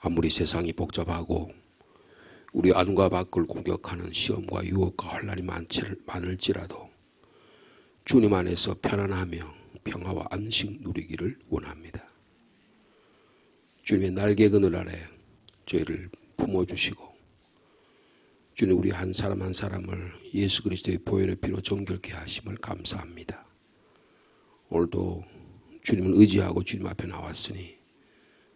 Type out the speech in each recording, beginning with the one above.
아무리 세상이 복잡하고 우리 안과 밖을 공격하는 시험과 유혹과 환난이 많을지라도 주님 안에서 편안하며 평화와 안식 누리기를 원합니다. 주님의 날개 그늘 아래 저희를 품어주시고 주님 우리 한 사람 한 사람을 예수 그리스도의 보혈의 피로 정결케 하심을 감사합니다. 오늘도 주님을 의지하고 주님 앞에 나왔으니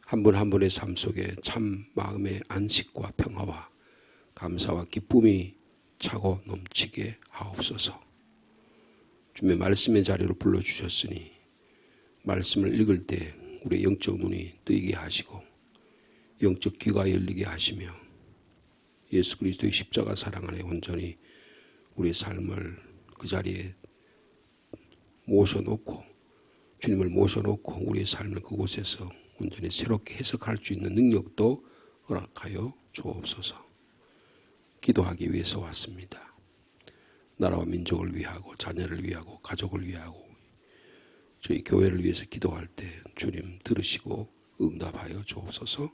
한 분 한 분의 삶 속에 참 마음의 안식과 평화와 감사와 기쁨이 차고 넘치게 하옵소서. 주님의 말씀의 자리로 불러주셨으니 말씀을 읽을 때 우리의 영적 눈이 뜨이게 하시고 영적 귀가 열리게 하시며 예수 그리스도의 십자가 사랑 안에 온전히 우리의 삶을 그 자리에 모셔놓고 주님을 모셔놓고 우리의 삶을 그곳에서 온전히 새롭게 해석할 수 있는 능력도 허락하여 주옵소서. 기도하기 위해서 왔습니다. 나라와 민족을 위하고 자녀를 위하고 가족을 위하고 저희 교회를 위해서 기도할 때 주님 들으시고 응답하여 주옵소서.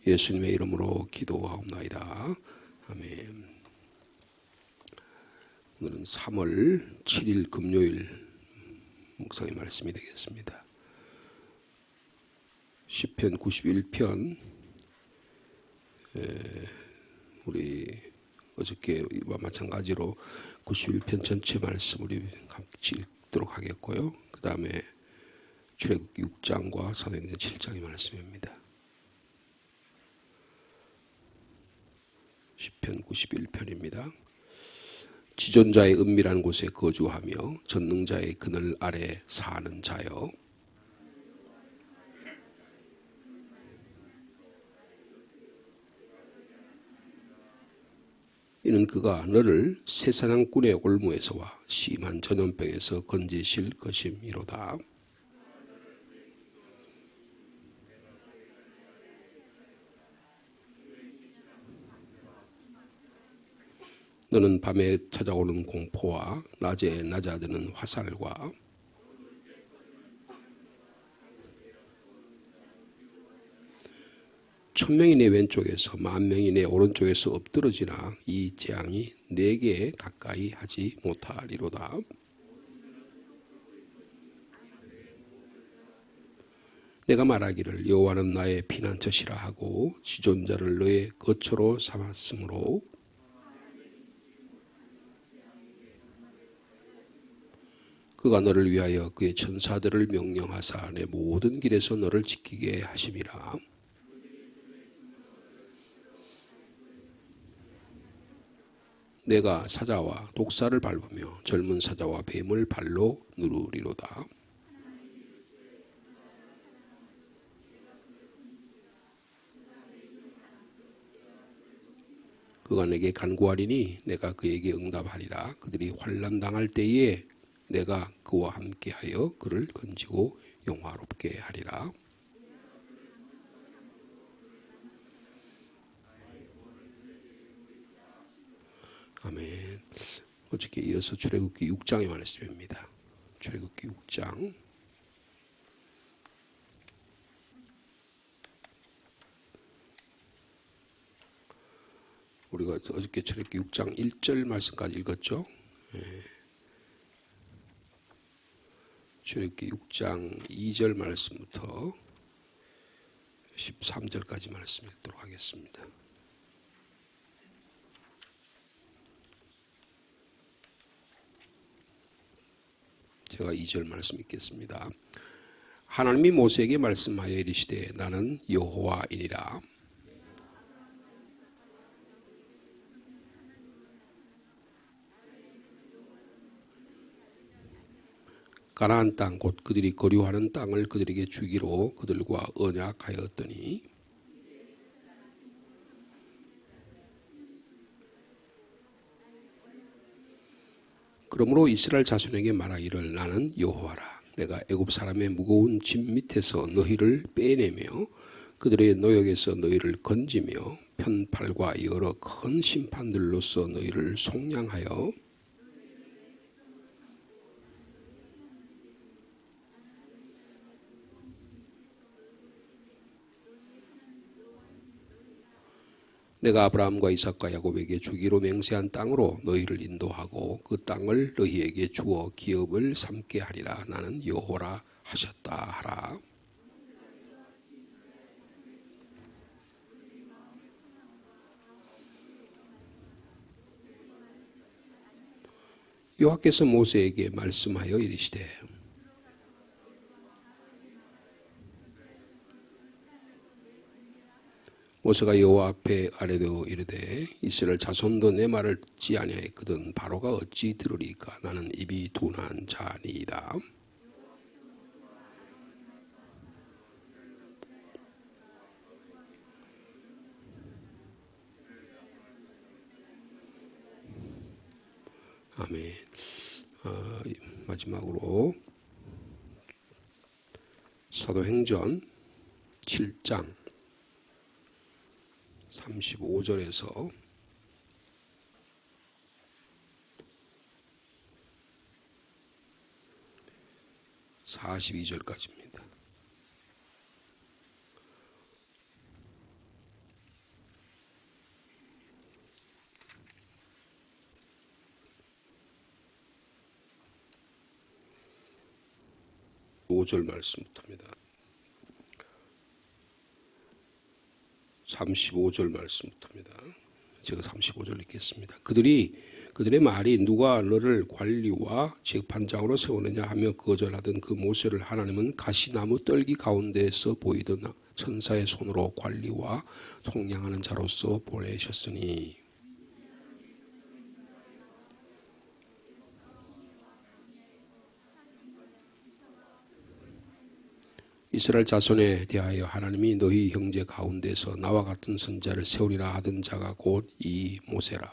예수님의 이름으로 기도하옵나이다. 아멘. 오늘은 3월 7일 금요일 묵상의 말씀이 되겠습니다. 시편 91편 우리 어저께와 마찬가지로 91편 전체 말씀 우리 같이 읽도록 하겠고요. 그 다음에 출애굽기 6장과 사도행전 7장의 말씀입니다. 시편 91편입니다. 지존자의 은밀한 곳에 거주하며 전능자의 그늘 아래 사는 자여, 이는 그가 너를 새사냥꾼의 올무에서와 심한 전염병에서 건지실 것임이로다. 너는 밤에 찾아오는 공포와 낮에 낮아드는 화살과 천명이 내 왼쪽에서 만명이 내 오른쪽에서 엎드러지나 이 재앙이 내게 가까이 하지 못하리로다. 내가 말하기를 여호와는 나의 피난처시라 하고 지존자를 너의 거처로 삼았으므로 그가 너를 위하여 그의 천사들을 명령하사 내 모든 길에서 너를 지키게 하심이라. 내가 사자와 독사를 밟으며 젊은 사자와 뱀을 발로 누르리로다. 그가 내게 간구하리니 내가 그에게 응답하리라. 그들이 환난 당할 때에 내가 그와 함께하여 그를 건지고 영화롭게 하리라. 아멘. 어저께 이어서 출애굽기 6장의 말씀입니다. 출애굽기 6장. 우리가 어저께 출애굽기 6장 1절 말씀까지 읽었죠. 출애굽기 6장 2절 말씀부터 13절까지 말씀 읽도록 하겠습니다. 제가 2절 말씀 읽겠습니다. 하나님이 모세에게 말씀하여 이르시되 나는 여호와이니라. 가나안 땅 곧 그들이 거류하는 땅을 그들에게 주기로 그들과 언약하였더니 그러므로 이스라엘 자손에게 말하기를 나는 여호와라. 내가 애굽 사람의 무거운 짐 밑에서 너희를 빼내며 그들의 노역에서 너희를 건지며 편팔과 여러 큰 심판들로서 너희를 속량하여 내가 아브라함과 이삭과 야곱에게 주기로 맹세한 땅으로 너희를 인도하고 그 땅을 너희에게 주어 기업을 삼게 하리라. 나는 여호와라 하셨다 하라. 여호와께서 모세에게 말씀하여 이르시되 모세가 여호와 앞에 아뢰되 이르되 이스라엘 자손도 내 말을 듣지 아니하였거든 바로가 어찌 들으리까. 나는 입이 둔한 자니이다. 아멘. 마지막으로 사도행전 7장 35절에서 42절까지입니다. (5절) 말씀부터입니다. 35절 말씀부터입니다. 제가 35절 읽겠습니다. 그들의 말이 누가 너를 관리와 재판장으로 세우느냐 하며 거절하던 그 모세를 하나님은 가시나무 떨기 가운데에서 보이던 천사의 손으로 관리와 통량하는 자로서 보내셨으니 이스라엘 자손에 대하여 하나님이 너희 형제 가운데서 나와 같은 선자를 세우리라 하던 자가 곧 이 모세라.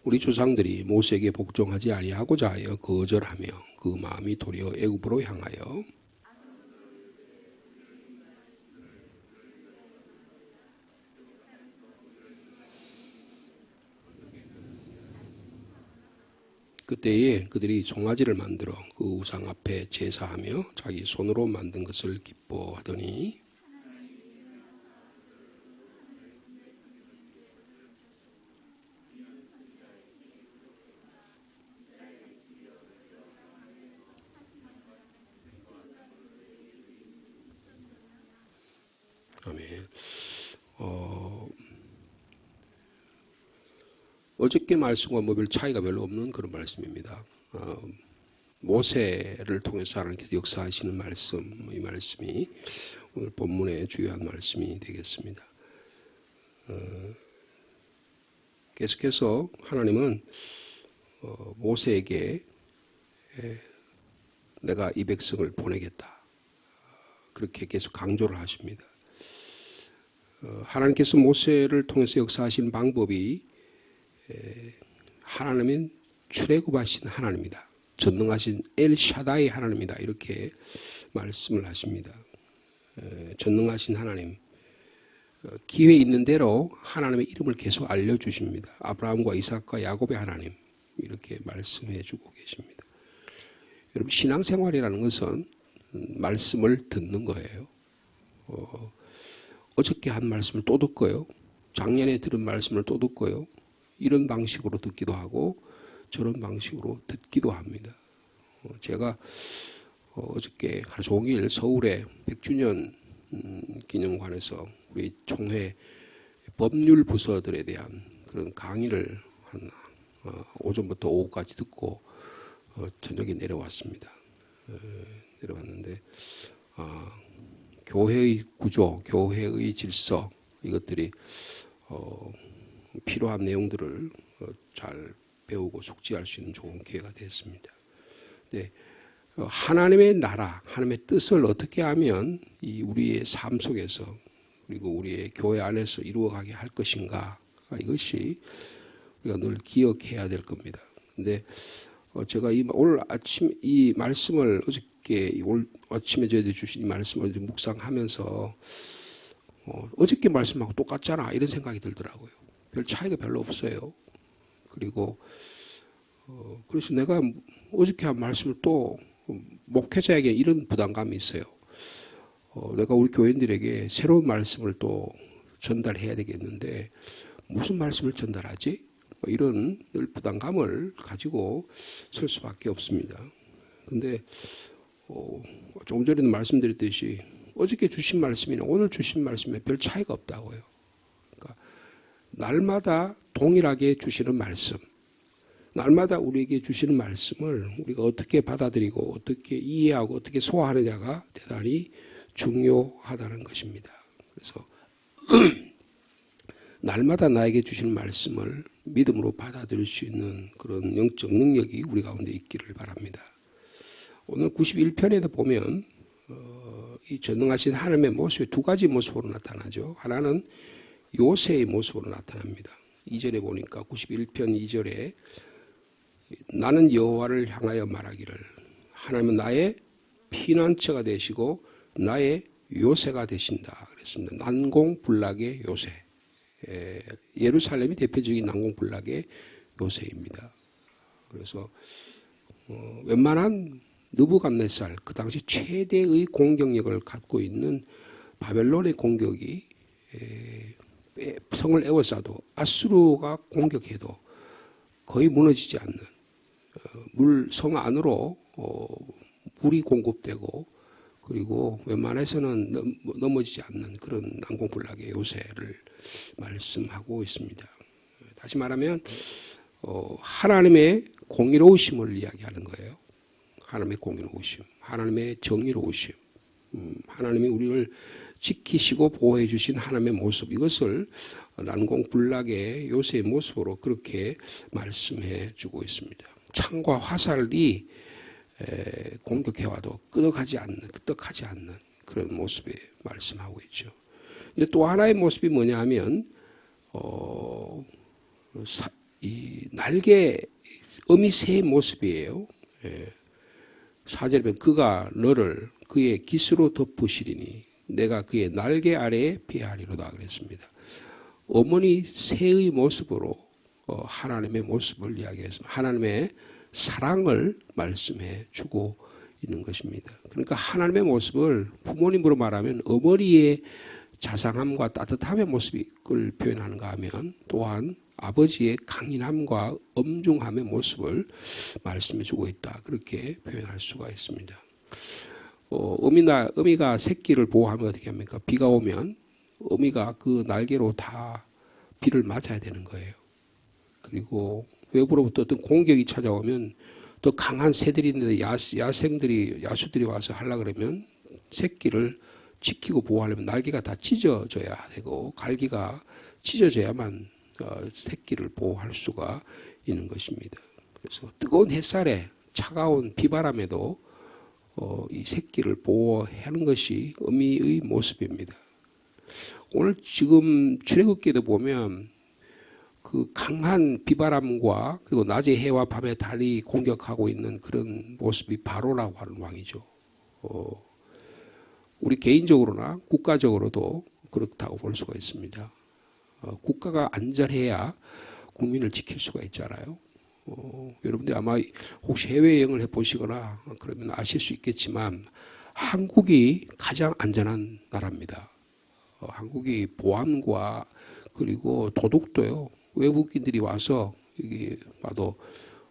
우리 조상들이 모세에게 복종하지 아니하고자 하여 거절하며 그 마음이 도리어 애굽으로 향하여 그때에 그들이 송아지를 만들어 그 우상 앞에 제사하며 자기 손으로 만든 것을 기뻐하더니 아멘. 어저께 말씀과 뭐 별 차이가 별로 없는 그런 말씀입니다. 모세를 통해서 하나님께서 역사하시는 말씀, 이 말씀이 오늘 본문의 주요한 말씀이 되겠습니다. 계속해서 하나님은 모세에게 내가 이 백성을 보내겠다. 그렇게 계속 강조를 하십니다. 하나님께서 모세를 통해서 역사하시는 방법이 하나님은 출애굽하신 하나님이다. 전능하신 엘샤다이 하나님이다. 이렇게 말씀을 하십니다. 전능하신 하나님, 기회 있는 대로 하나님의 이름을 계속 알려주십니다. 아브라함과 이삭과 야곱의 하나님 이렇게 말씀해 주고 계십니다. 여러분 신앙생활이라는 것은 말씀을 듣는 거예요. 어저께 한 말씀을 또 듣고요. 작년에 들은 말씀을 또 듣고요. 이런 방식으로 듣기도 하고 저런 방식으로 듣기도 합니다. 제가 어저께 하루 종일 서울의 100주년 기념관에서 우리 총회 법률 부서들에 대한 그런 강의를 한 오전부터 오후까지 듣고 저녁에 내려왔습니다. 내려왔는데 교회의 구조, 교회의 질서 이것들이 필요한 내용들을 잘 배우고 숙지할 수 있는 좋은 기회가 됐습니다. 네, 하나님의 나라, 하나님의 뜻을 어떻게 하면 이 우리의 삶 속에서 그리고 우리의 교회 안에서 이루어가게 할 것인가 이것이 우리가 늘 기억해야 될 겁니다. 근데 제가 오늘 아침 이 말씀을 어저께 오늘 아침에 저희들 주신 이 말씀을 묵상하면서 어저께 말씀하고 똑같잖아 이런 생각이 들더라고요. 별 차이가 별로 없어요. 그리고 그래서 내가 어저께 한 말씀을 또 목회자에게 이런 부담감이 있어요. 내가 우리 교인들에게 새로운 말씀을 또 전달해야 되겠는데 무슨 말씀을 전달하지? 이런 부담감을 가지고 설 수밖에 없습니다. 근데 조금 전에도 말씀드렸듯이 어저께 주신 말씀이나 오늘 주신 말씀에 별 차이가 없다고요. 그러니까 날마다 동일하게 주시는 말씀, 날마다 우리에게 주시는 말씀을 우리가 어떻게 받아들이고 어떻게 이해하고 어떻게 소화하느냐가 대단히 중요하다는 것입니다. 그래서 날마다 나에게 주시는 말씀을 믿음으로 받아들일 수 있는 그런 영적 능력이 우리 가운데 있기를 바랍니다. 오늘 91편에도 보면 이 전능하신 하나님의 모습이 두 가지 모습으로 나타나죠. 하나는 요새의 모습으로 나타납니다. 2절에 보니까 91편 2절에 나는 여호와를 향하여 말하기를 하나님은 나의 피난처가 되시고 나의 요새가 되신다 그랬습니다. 난공불락의 요새. 예루살렘이 대표적인 난공불락의 요새입니다. 그래서 웬만한 느부갓네살 그 당시 최대의 공격력을 갖고 있는 바벨론의 공격이 성을 에워싸도 아수르가 공격해도 거의 무너지지 않는 성 안으로 물이 공급되고 그리고 웬만해서는 넘어지지 않는 그런 난공불락의 요새를 말씀하고 있습니다. 다시 말하면 하나님의 공의로우심을 이야기하는 거예요. 하나님의 공의로우심, 하나님의 정의로우심, 하나님이 우리를 지키시고 보호해 주신 하나님의 모습, 이것을 난공불락의 요새의 모습으로 그렇게 말씀해 주고 있습니다. 창과 화살이 공격해와도 끄덕하지 않는 그런 모습에 말씀하고 있죠. 근데 또 하나의 모습이 뭐냐 하면 이 날개 어미 새의 모습이에요. 4절에 보면 그가 너를 그의 깃으로 덮으시리니 내가 그의 날개 아래에 피하리로다 그랬습니다. 어머니 새의 모습으로 하나님의 모습을 이야기했습니다. 하나님의 사랑을 말씀해 주고 있는 것입니다. 그러니까 하나님의 모습을 부모님으로 말하면 어머니의 자상함과 따뜻함의 모습을 표현하는가 하면 또한 아버지의 강인함과 엄중함의 모습을 말씀해 주고 있다. 그렇게 표현할 수가 있습니다. 어미가 새끼를 보호하면 어떻게 합니까? 비가 오면 어미가 그 날개로 다 비를 맞아야 되는 거예요. 그리고 외부로부터 어떤 공격이 찾아오면 더 강한 새들이 있는데 야수들이 와서 하려고 그러면 새끼를 지키고 보호하려면 날개가 다 찢어져야 되고 갈기가 찢어져야만 새끼를 보호할 수가 있는 것입니다. 그래서 뜨거운 햇살에 차가운 비바람에도 이 새끼를 보호하는 것이 어미의 모습입니다. 오늘 지금 출애굽기도 보면 그 강한 비바람과 그리고 낮에 해와 밤에 달이 공격하고 있는 그런 모습이 바로라고 하는 왕이죠. 우리 개인적으로나 국가적으로도 그렇다고 볼 수가 있습니다. 국가가 안전해야 국민을 지킬 수가 있잖아요. 여러분들이 아마 혹시 해외여행을 해보시거나 그러면 아실 수 있겠지만 한국이 가장 안전한 나라입니다. 한국이 보안과 그리고 도둑도요. 외국인들이 와서 여기 봐도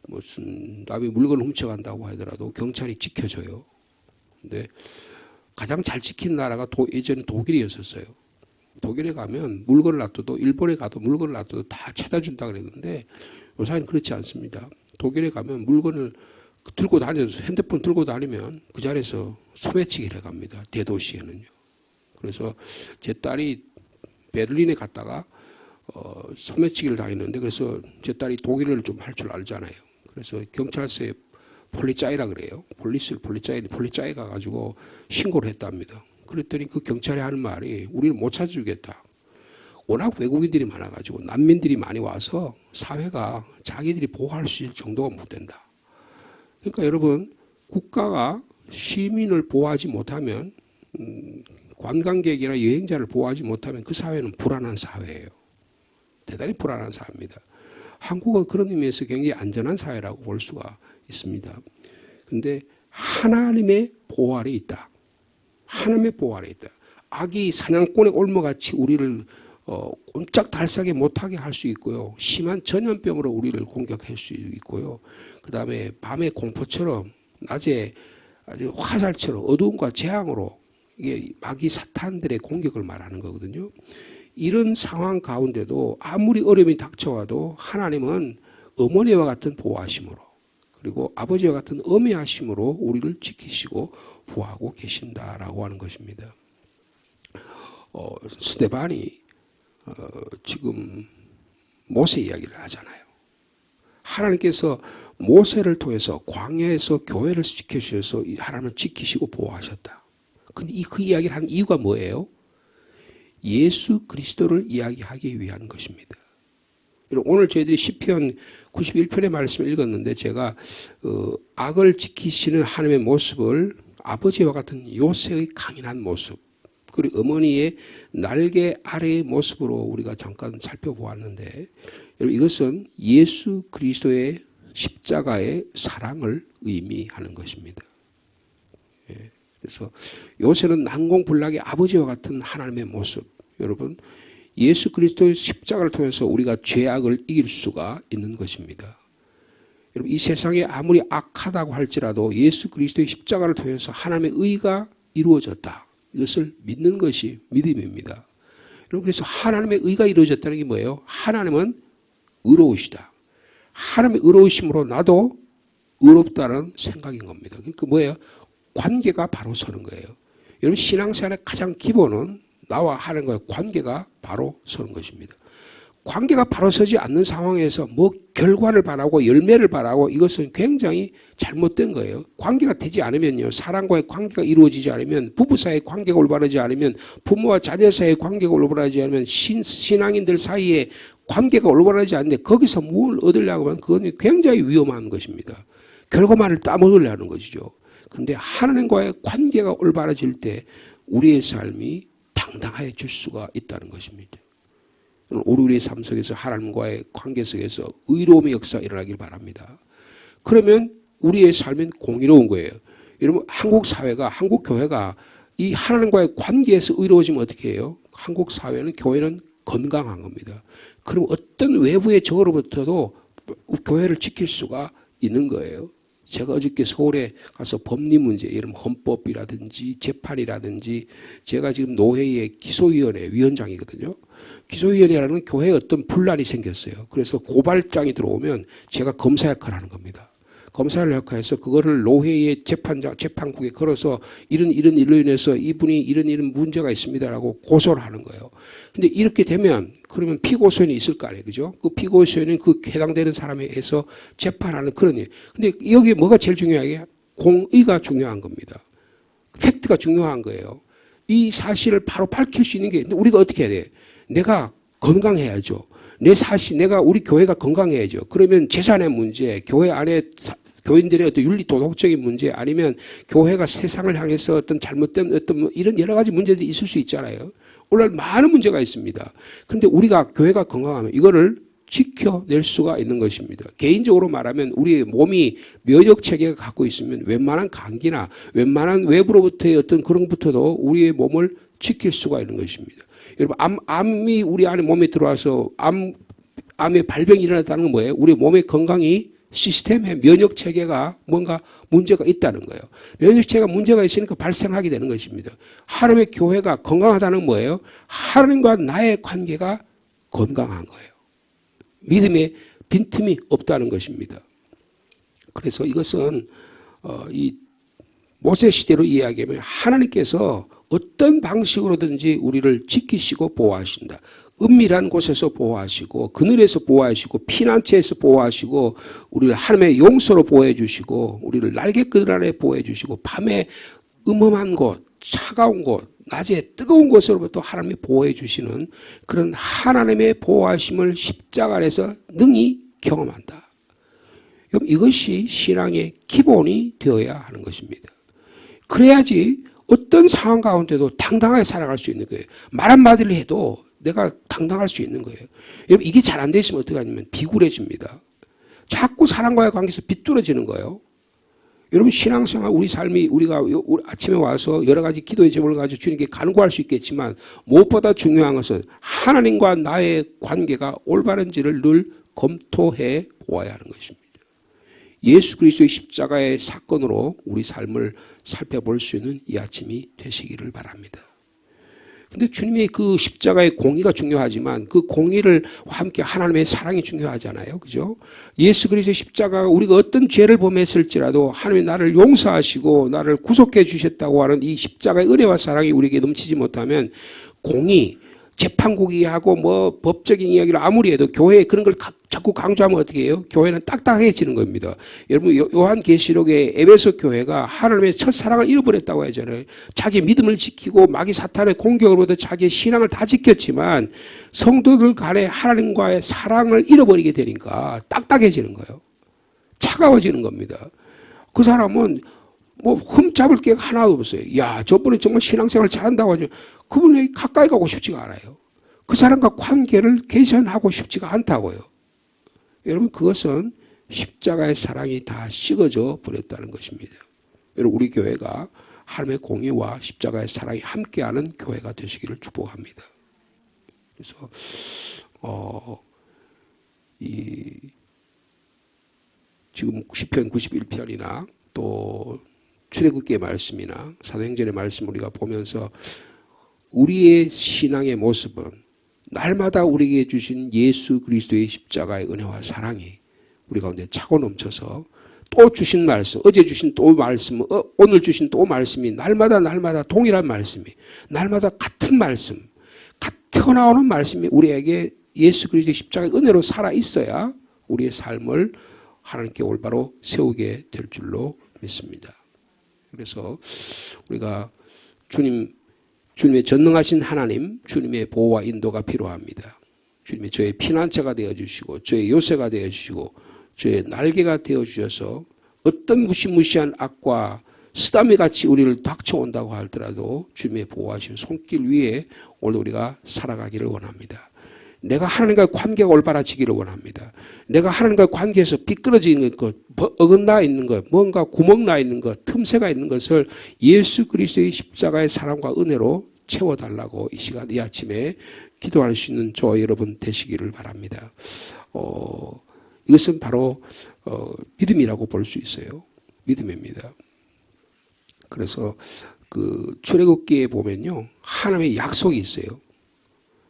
무슨 남의 물건을 훔쳐간다고 하더라도 경찰이 지켜줘요. 근데 가장 잘 지키는 나라가 예전에 독일이었었어요. 독일에 가면 물건을 놔둬도 일본에 가도 물건을 놔둬도 다 찾아준다 그랬는데 요새는 그렇지 않습니다. 독일에 가면 물건을 들고 다녀서 핸드폰 들고 다니면 그 자리에서 소매치기를 해갑니다. 대도시에는요. 그래서 제 딸이 베를린에 갔다가 소매치기를 당했는데 그래서 제 딸이 독일어를 좀 할 줄 알잖아요. 그래서 경찰서에 폴리짜이라 그래요. 폴리짜이 가가지고 신고를 했답니다. 그랬더니 그 경찰이 하는 말이 우리는 못 찾아주겠다. 워낙 외국인들이 많아가지고 난민들이 많이 와서 사회가 자기들이 보호할 수 있을 정도가 못 된다. 그러니까 여러분 국가가 시민을 보호하지 못하면 관광객이나 여행자를 보호하지 못하면 그 사회는 불안한 사회예요. 대단히 불안한 사회입니다. 한국은 그런 의미에서 굉장히 안전한 사회라고 볼 수가 있습니다. 그런데 하나님의 보호 아래 있다. 하나님의 보호 아래 있다. 악이 사냥꾼의 올무같이 우리를 꼼짝달싹이 못하게 할 수 있고요. 심한 전염병으로 우리를 공격할 수 있고요. 그 다음에 밤의 공포처럼 낮에 아주 화살처럼 어두움과 재앙으로 이게 마귀 사탄들의 공격을 말하는 거거든요. 이런 상황 가운데도 아무리 어려움이 닥쳐와도 하나님은 어머니와 같은 보호하심으로 그리고 아버지와 같은 어미하심으로 우리를 지키시고 보호하고 계신다라고 하는 것입니다. 스데반이 지금 모세 이야기를 하잖아요. 하나님께서 모세를 통해서 광야에서 교회를 지켜주셔서 하나님을 지키시고 보호하셨다. 근데 그 이야기를 한 이유가 뭐예요? 예수 그리스도를 이야기하기 위한 것입니다. 오늘 저희들이 시편 91편의 말씀을 읽었는데 제가 악을 지키시는 하나님의 모습을 아버지와 같은 요새의 강인한 모습 그리고 어머니의 날개 아래의 모습으로 우리가 잠깐 살펴보았는데 여러분 이것은 예수 그리스도의 십자가의 사랑을 의미하는 것입니다. 그래서 요새는 난공불락의 아버지와 같은 하나님의 모습. 여러분 예수 그리스도의 십자가를 통해서 우리가 죄악을 이길 수가 있는 것입니다. 여러분 이 세상에 아무리 악하다고 할지라도 예수 그리스도의 십자가를 통해서 하나님의 의가 이루어졌다. 이것을 믿는 것이 믿음입니다. 여러분 그래서 하나님의 의가 이루어졌다는 게 뭐예요? 하나님은 의로우시다. 하나님의 의로우심으로 나도 의롭다는 생각인 겁니다. 그러니까 뭐예요? 관계가 바로 서는 거예요. 여러분 신앙생활의 가장 기본은 나와 하나님과의 관계가 바로 서는 것입니다. 관계가 바로 서지 않는 상황에서 뭐 결과를 바라고 열매를 바라고 이것은 굉장히 잘못된 거예요. 관계가 되지 않으면요. 사람과의 관계가 이루어지지 않으면 부부 사이의 관계가 올바르지 않으면 부모와 자녀 사이의 관계가 올바르지 않으면 신앙인들 사이에 관계가 올바르지 않는데 거기서 뭘 얻으려고 하면 그건 굉장히 위험한 것입니다. 결과만을 따먹으려는 것이죠. 그런데 하나님과의 관계가 올바라질 때 우리의 삶이 당당해질 수가 있다는 것입니다. 우리의 삶 속에서 하나님과의 관계 속에서 의로움의 역사가 일어나길 바랍니다. 그러면 우리의 삶은 공의로운 거예요. 여러분 한국 사회가 한국 교회가 이 하나님과의 관계에서 의로워지면 어떻게 해요? 한국 사회는 교회는 건강한 겁니다. 그럼 어떤 외부의 적으로부터도 교회를 지킬 수가 있는 거예요. 제가 어저께 서울에 가서 법리 문제, 이런 헌법이라든지 재판이라든지 제가 지금 노회의 기소위원회 위원장이거든요. 기소위원회라는 교회에 어떤 분란이 생겼어요. 그래서 고발장이 들어오면 제가 검사 역할을 하는 겁니다. 검사를 역할해서 그거를 노회의 재판국에 걸어서 이런 일로 인해서 이분이 이런 문제가 있습니다라고 고소를 하는 거예요. 근데 이렇게 되면 그러면 피고소인이 있을 거 아니에요. 그죠? 그 피고소인은 그 해당되는 사람에 의해서 재판하는 그런 일. 근데 여기에 뭐가 제일 중요하게? 공의가 중요한 겁니다. 팩트가 중요한 거예요. 이 사실을 바로 밝힐 수 있는 게 우리가 어떻게 해야 돼? 내가 건강해야죠. 내가 우리 교회가 건강해야죠. 그러면 재산의 문제, 교회 안에 교인들의 어떤 윤리 도덕적인 문제 아니면 교회가 세상을 향해서 어떤 잘못된 어떤 이런 여러 가지 문제들이 있을 수 있잖아요. 오늘 많은 문제가 있습니다. 근데 우리가 교회가 건강하면 이거를 지켜낼 수가 있는 것입니다. 개인적으로 말하면 우리의 몸이 면역 체계가 갖고 있으면 웬만한 감기나 웬만한 외부로부터의 어떤 그런 것부터도 우리의 몸을 지킬 수가 있는 것입니다. 여러분 암이 우리 안에 몸에 들어와서 암의 발병이 일어났다는 건 뭐예요? 우리 몸의 건강이 시스템의 면역 체계가 뭔가 문제가 있다는 거예요. 면역 체계가 문제가 있으니까 발생하게 되는 것입니다. 하나님의 교회가 건강하다는 뭐예요? 하나님과 나의 관계가 건강한 거예요. 믿음에 빈틈이 없다는 것입니다. 그래서 이것은 이 모세 시대로 이야기하면 하나님께서 어떤 방식으로든지 우리를 지키시고 보호하신다. 은밀한 곳에서 보호하시고 그늘에서 보호하시고 피난처에서 보호하시고 우리를 하나님의 용서로 보호해 주시고 우리를 날개끈 아래 보호해 주시고 밤에 음험한 곳, 차가운 곳, 낮에 뜨거운 곳으로부터 하나님이 보호해 주시는 그런 하나님의 보호하심을 십자가 안에서 능히 경험한다. 이것이 신앙의 기본이 되어야 하는 것입니다. 그래야지 어떤 상황 가운데도 당당하게 살아갈 수 있는 거예요. 말 한마디를 해도 내가 당당할 수 있는 거예요. 여러분 이게 잘 안 돼 있으면 어떻게 하냐면 비굴해집니다. 자꾸 사람과의 관계에서 비뚤어지는 거예요. 여러분 신앙생활 우리 삶이 우리가 아침에 와서 여러 가지 기도의 제목을 가지고 주님께 간구할 수 있겠지만 무엇보다 중요한 것은 하나님과 나의 관계가 올바른지를 늘 검토해 보아야 하는 것입니다. 예수 그리스도의 십자가의 사건으로 우리 삶을 살펴볼 수 있는 이 아침이 되시기를 바랍니다. 근데 주님의 그 십자가의 공의가 중요하지만 그 공의를 함께 하나님의 사랑이 중요하잖아요. 그죠? 예수 그리스도의 십자가가 우리가 어떤 죄를 범했을지라도 하나님이 나를 용서하시고 나를 구속해 주셨다고 하는 이 십자가의 은혜와 사랑이 우리에게 넘치지 못하면 공의, 재판국이하고 뭐 법적인 이야기를 아무리 해도 교회에 그런 걸 자꾸 강조하면 어떻게 해요? 교회는 딱딱해지는 겁니다. 여러분 요한계시록의 에베소 교회가 하나님의 첫사랑을 잃어버렸다고 하잖아요. 자기 믿음을 지키고 마귀 사탄의 공격으로부터 자기의 신앙을 다 지켰지만 성도들 간에 하나님과의 사랑을 잃어버리게 되니까 딱딱해지는 거예요. 차가워지는 겁니다. 그 사람은 뭐 흠잡을 게 하나도 없어요. 야, 저분은 정말 신앙생활 잘한다고 하죠. 그분이 가까이 가고 싶지가 않아요. 그 사람과 관계를 개선하고 싶지가 않다고요. 여러분 그것은 십자가의 사랑이 다 식어져 버렸다는 것입니다. 여러분 우리 교회가 하나님의 공의와 십자가의 사랑이 함께하는 교회가 되시기를 축복합니다. 그래서 지금 시편 91편이나 또 출애굽기의 말씀이나 사도행전의 말씀 우리가 보면서 우리의 신앙의 모습은 날마다 우리에게 주신 예수 그리스도의 십자가의 은혜와 사랑이 우리 가운데 차고 넘쳐서 또 주신 말씀, 어제 주신 또 말씀, 오늘 주신 또 말씀이 날마다 동일한 말씀이 날마다 같은 말씀, 같이 나오는 말씀이 우리에게 예수 그리스도의 십자가의 은혜로 살아 있어야 우리의 삶을 하나님께 올바로 세우게 될 줄로 믿습니다. 그래서 우리가 주님의 전능하신 하나님, 주님의 보호와 인도가 필요합니다. 주님이 저의 피난처가 되어주시고 저의 요새가 되어주시고 저의 날개가 되어주셔서 어떤 무시무시한 악과 쓰다미같이 우리를 닥쳐온다고 하더라도 주님의 보호하신 손길 위에 오늘 우리가 살아가기를 원합니다. 내가 하나님과의 관계가 올바라지기를 원합니다. 내가 하나님과의 관계에서 비끄러지는 것, 어긋나 있는 것, 뭔가 구멍 나 있는 것, 틈새가 있는 것을 예수 그리스도의 십자가의 사랑과 은혜로 채워달라고 이 시간, 이 아침에 기도할 수 있는 저와 여러분 되시기를 바랍니다. 이것은 바로 믿음이라고 볼 수 있어요. 믿음입니다. 그래서 그 출애굽기에 보면요, 하나님의 약속이 있어요.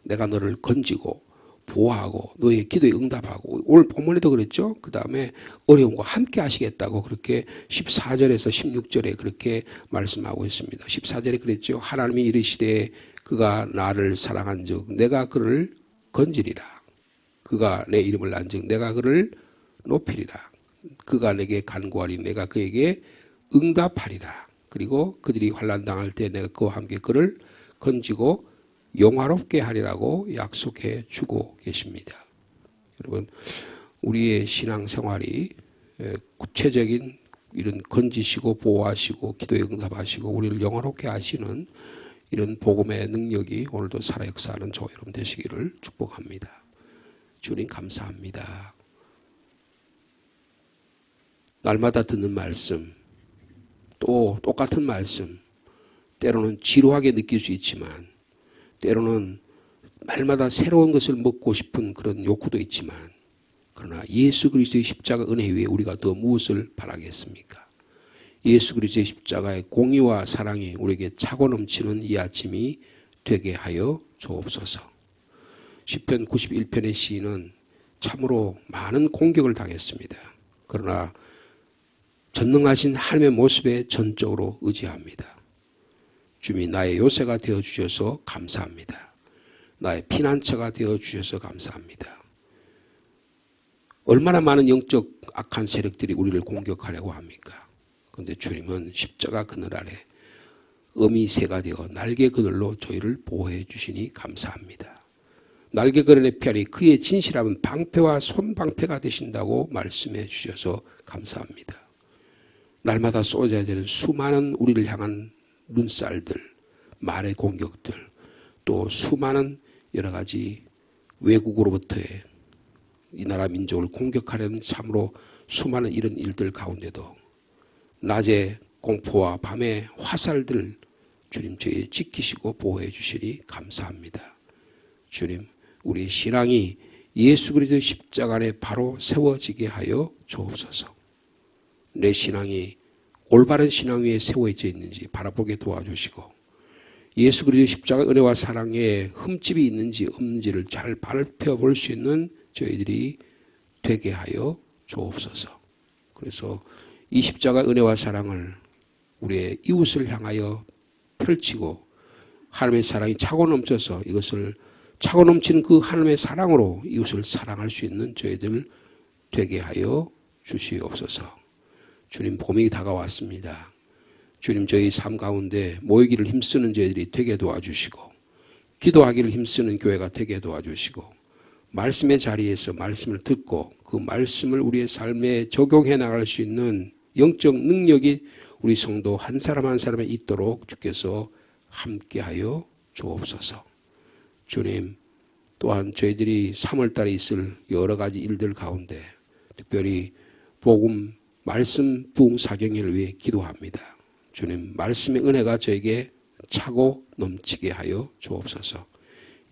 내가 너를 건지고 보호하고 너의 기도에 응답하고 오늘 본문에도 그랬죠. 그 다음에 어려움과 함께 하시겠다고 그렇게 14절에서 16절에 그렇게 말씀하고 있습니다. 14절에 그랬죠. 하나님이 이르시되 그가 나를 사랑한 즉 내가 그를 건지리라. 그가 내 이름을 난 즉 내가 그를 높이리라. 그가 내게 간구하리 내가 그에게 응답하리라. 그리고 그들이 환난 당할 때 내가 그와 함께 그를 건지고 영화롭게 하리라고 약속해 주고 계십니다. 여러분 우리의 신앙생활이 구체적인 이런 건지시고 보호하시고 기도에 응답하시고 우리를 영화롭게 하시는 이런 복음의 능력이 오늘도 살아 역사하는 저와 여러분 되시기를 축복합니다. 주님 감사합니다. 날마다 듣는 말씀 또 똑같은 말씀 때로는 지루하게 느낄 수 있지만 때로는 날마다 새로운 것을 먹고 싶은 그런 욕구도 있지만 그러나 예수 그리스도의 십자가 은혜 위에 우리가 더 무엇을 바라겠습니까? 예수 그리스도의 십자가의 공의와 사랑이 우리에게 차고 넘치는 이 아침이 되게 하여 주옵소서. 시편 91편의 시인은 참으로 많은 공격을 당했습니다. 그러나 전능하신 하나님의 모습에 전적으로 의지합니다. 주님이 나의 요새가 되어주셔서 감사합니다. 나의 피난처가 되어주셔서 감사합니다. 얼마나 많은 영적 악한 세력들이 우리를 공격하려고 합니까? 그런데 주님은 십자가 그늘 아래 어미 새가 되어 날개 그늘로 저희를 보호해 주시니 감사합니다. 날개 그늘의 피알이 그의 진실함은 방패와 손방패가 되신다고 말씀해 주셔서 감사합니다. 날마다 쏟아져야 되는 수많은 우리를 향한 눈살들, 말의 공격들, 또 수많은 여러 가지 외국으로부터의 이 나라 민족을 공격하려는 참으로 수많은 이런 일들 가운데도 낮에 공포와 밤에 화살들 주님 저희 지키시고 보호해 주시니 감사합니다. 주님 우리의 신앙이 예수 그리스도의 십자가 안에 바로 세워지게 하여 주옵소서. 내 신앙이 올바른 신앙 위에 세워져 있는지 바라보게 도와주시고 예수 그리스도의 십자가 은혜와 사랑에 흠집이 있는지 없는지를 잘 살펴볼 수 있는 저희들이 되게 하여 주옵소서. 그래서 이 십자가 은혜와 사랑을 우리의 이웃을 향하여 펼치고 하나님의 사랑이 차고 넘쳐서 이것을 차고 넘치는 그 하나님의 사랑으로 이웃을 사랑할 수 있는 저희들 되게 하여 주시옵소서. 주님 봄이 다가왔습니다. 주님 저희 삶 가운데 모이기를 힘쓰는 저희들이 되게 도와주시고 기도하기를 힘쓰는 교회가 되게 도와주시고 말씀의 자리에서 말씀을 듣고 그 말씀을 우리의 삶에 적용해 나갈 수 있는 영적 능력이 우리 성도 한 사람 한 사람에 있도록 주께서 함께하여 주옵소서. 주님 또한 저희들이 3월달에 있을 여러 가지 일들 가운데 특별히 복음 말씀 부흥 사경회를 위해 기도합니다. 주님 말씀의 은혜가 저에게 차고 넘치게 하여 주옵소서.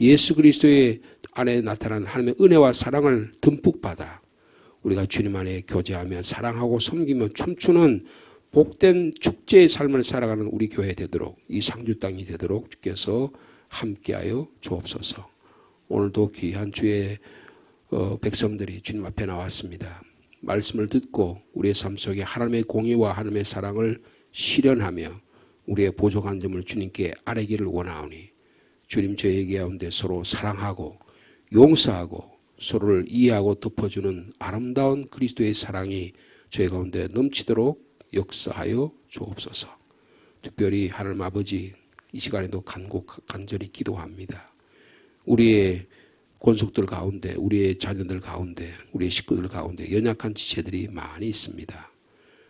예수 그리스도의 안에 나타난 하나님의 은혜와 사랑을 듬뿍 받아 우리가 주님 안에 교제하며 사랑하고 섬기며 춤추는 복된 축제의 삶을 살아가는 우리 교회 되도록 이 상주 땅이 되도록 주께서 함께하여 주옵소서. 오늘도 귀한 주의 백성들이 주님 앞에 나왔습니다. 말씀을 듣고 우리의 삶 속에 하나님의 공의와 하나님의 사랑을 실현하며 우리의 부족한 점을 주님께 아뢰기를 원하오니 주님 저희 가운데 서로 사랑하고 용서하고 서로를 이해하고 덮어주는 아름다운 그리스도의 사랑이 저희 가운데 넘치도록 역사하여 주옵소서. 특별히 하나님 아버지 이 시간에도 간절히 기도합니다. 우리의 권속들 가운데 우리의 자녀들 가운데 우리의 식구들 가운데 연약한 지체들이 많이 있습니다.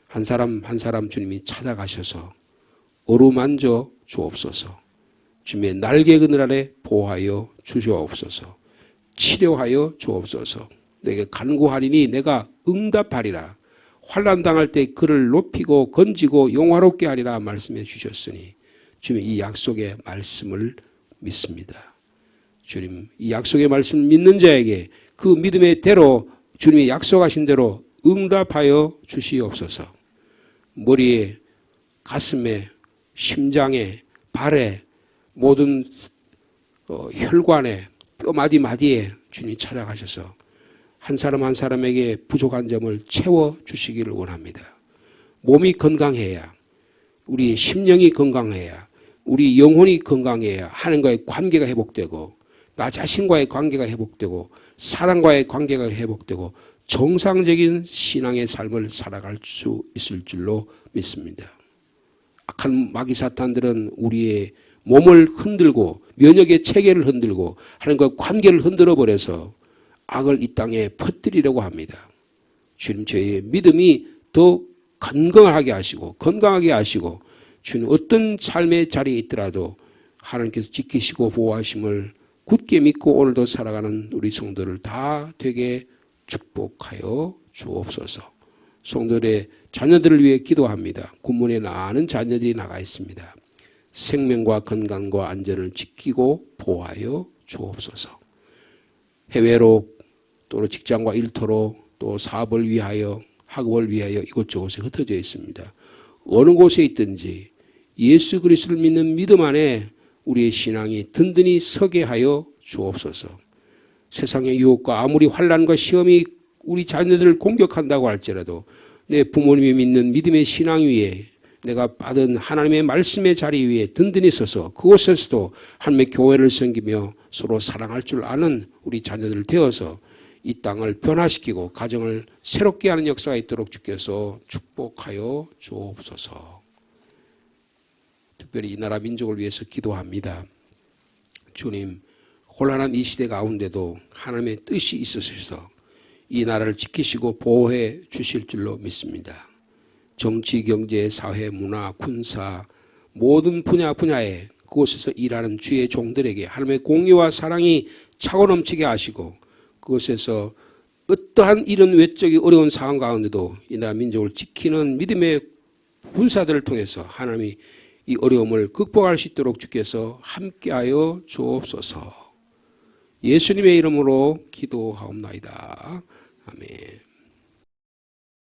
한 사람 한 사람 주님이 찾아가셔서 어루만져 주옵소서. 주님의 날개 그늘 아래 보호하여 주시옵소서. 치료하여 주옵소서. 내게 간구하리니 내가 응답하리라. 환난 당할 때 그를 높이고 건지고 영화롭게 하리라 말씀해 주셨으니 주님 이 약속의 말씀을 믿습니다. 주님 이 약속의 말씀을 믿는 자에게 그 믿음의 대로 주님이 약속하신 대로 응답하여 주시옵소서. 머리에 가슴에 심장에 발에 모든 혈관에 뼈마디 마디에 주님이 찾아가셔서 한 사람 한 사람에게 부족한 점을 채워주시기를 원합니다. 몸이 건강해야 우리 심령이 건강해야 우리 영혼이 건강해야 하나님과의 관계가 회복되고 나 자신과의 관계가 회복되고 사랑과의 관계가 회복되고 정상적인 신앙의 삶을 살아갈 수 있을 줄로 믿습니다. 악한 마귀 사탄들은 우리의 몸을 흔들고 면역의 체계를 흔들고 하나님과 관계를 흔들어 버려서 악을 이 땅에 퍼뜨리려고 합니다. 주님 저희의 믿음이 더 건강하게 하시고 주님 어떤 삶의 자리에 있더라도 하나님께서 지키시고 보호하심을 굳게 믿고 오늘도 살아가는 우리 성도를 다 되게 축복하여 주옵소서. 성도들의 자녀들을 위해 기도합니다. 군문에 많은 자녀들이 나가 있습니다. 생명과 건강과 안전을 지키고 보호하여 주옵소서. 해외로 또 직장과 일터로 또 사업을 위하여 학업을 위하여 이곳저곳에 흩어져 있습니다. 어느 곳에 있든지 예수 그리스도를 믿는 믿음 안에 우리의 신앙이 든든히 서게 하여 주옵소서. 세상의 유혹과 아무리 환난과 시험이 우리 자녀들을 공격한다고 할지라도 내 부모님이 믿는 믿음의 신앙 위에 내가 받은 하나님의 말씀의 자리 위에 든든히 서서 그곳에서도 하나님의 교회를 섬기며 서로 사랑할 줄 아는 우리 자녀들 되어서 이 땅을 변화시키고 가정을 새롭게 하는 역사가 있도록 주께서 축복하여 주옵소서. 특별히 이 나라 민족을 위해서 기도합니다. 주님, 혼란한 이 시대 가운데도 하나님의 뜻이 있으셔서 이 나라를 지키시고 보호해 주실 줄로 믿습니다. 정치, 경제, 사회, 문화, 군사 모든 분야에 그곳에서 일하는 주의 종들에게 하나님의 공의와 사랑이 차고 넘치게 하시고 그곳에서 어떠한 이런 외적인 어려운 상황 가운데도 이 나라 민족을 지키는 믿음의 군사들을 통해서 하나님이 이 어려움을 극복할 수 있도록 주께서 함께하여 주옵소서. 예수님의 이름으로 기도하옵나이다. 아멘.